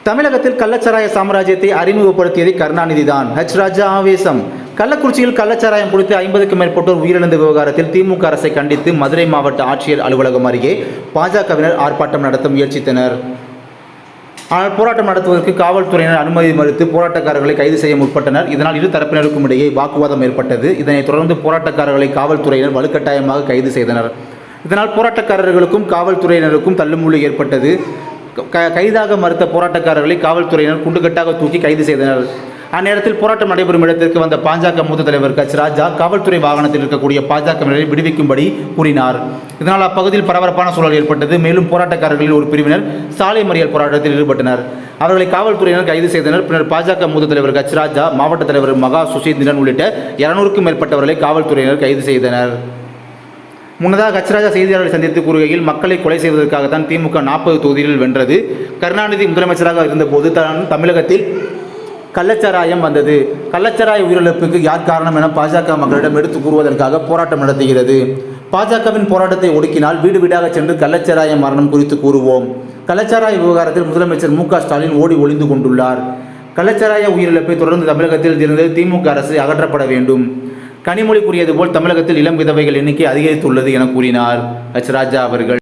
தமிழகத்தில் கள்ளச்சாராய சாம்ராஜ்யத்தை அறிமுகப்படுத்தியது கருணாநிதி தான். ராஜா ஆவேசம். கள்ளக்குறிச்சியில் கள்ளச்சாராயம் குடித்து 50க்கும் மேற்பட்டோர் உயிரிழந்த விவகாரத்தில் திமுக அரசை கண்டித்து மதுரை மாவட்ட ஆட்சியர் அலுவலகம் அருகே பாஜகவினர் ஆர்ப்பாட்டம் நடத்த முயற்சித்தனர். ஆனால் போராட்டம் நடத்துவதற்கு காவல்துறையினர் அனுமதி மறுத்து போராட்டக்காரர்களை கைது செய்ய முற்பட்டனர். இதனால் இரு தரப்பினருக்கும் இடையே வாக்குவாதம் ஏற்பட்டது. இதனைத் தொடர்ந்து போராட்டக்காரர்களை காவல்துறையினர் வலுக்கட்டாயமாக கைது செய்தனர். இதனால் போராட்டக்காரர்களுக்கும் காவல்துறையினருக்கும் தள்ளுமுள்ளு ஏற்பட்டது. கைதாக மறுத்த போராட்டக்காரர்களை காவல்துறையினர் குண்டுகட்டாக தூக்கி கைது செய்தனர். அந்நேரத்தில் போராட்டம் நடைபெறும் இடத்திற்கு வந்த பாஜக மூத்த தலைவர் ராஜா காவல்துறை வாகனத்தில் இருக்கக்கூடிய பாஜகவினரை விடுவிக்கும்படி கூறினார். இதனால் அப்பகுதியில் பரபரப்பான சூழல் ஏற்பட்டது. மேலும் போராட்டக்காரர்களில் ஒரு பிரிவினர் சாலை மறியல் போராட்டத்தில் ஈடுபட்டனர். அவர்களை காவல்துறையினர் கைது செய்தனர். பின்னர் பாஜக மூத்த தலைவர் ராஜா, மாவட்ட தலைவர் மகா சுசீந்திரன் உள்ளிட்ட 200க்கும் மேற்பட்டவர்களை காவல்துறையினர் கைது செய்தனர். முன்னதாக ராஜா செய்தியாளர்களை சந்தித்து கூறுகையில், மக்களை கொலை செய்வதற்காகத்தான் திமுக 40 தொகுதிகளில் வென்றது. கருணாநிதி முதலமைச்சராக இருந்தபோது தான் தமிழகத்தில் கள்ளச்சாராயம் வந்தது. கள்ளச்சாராய உயிரிழப்புக்கு யார் காரணம் என பாஜக மக்களிடம் எடுத்து கூறுவதற்காக போராட்டம் நடத்துகிறது. பாஜகவின் போராட்டத்தை ஒடுக்கினால் வீடு வீடாக சென்று கள்ளச்சாராய மரணம் குறித்து கூறுவோம். கள்ளச்சாராய விவகாரத்தில் முதலமைச்சர் மு க ஸ்டாலின் ஓடி ஒளிந்து கொண்டுள்ளார். கள்ளச்சாராய உயிரிழப்பை தொடர்ந்து தமிழகத்தில் இருந்து திமுக அரசு அகற்றப்பட வேண்டும். கனிமொழி கூறியது போல் தமிழகத்தில் இளம் விதவைகள் எண்ணிக்கை அதிகரித்துள்ளது என கூறினார் ராஜா அவர்கள்.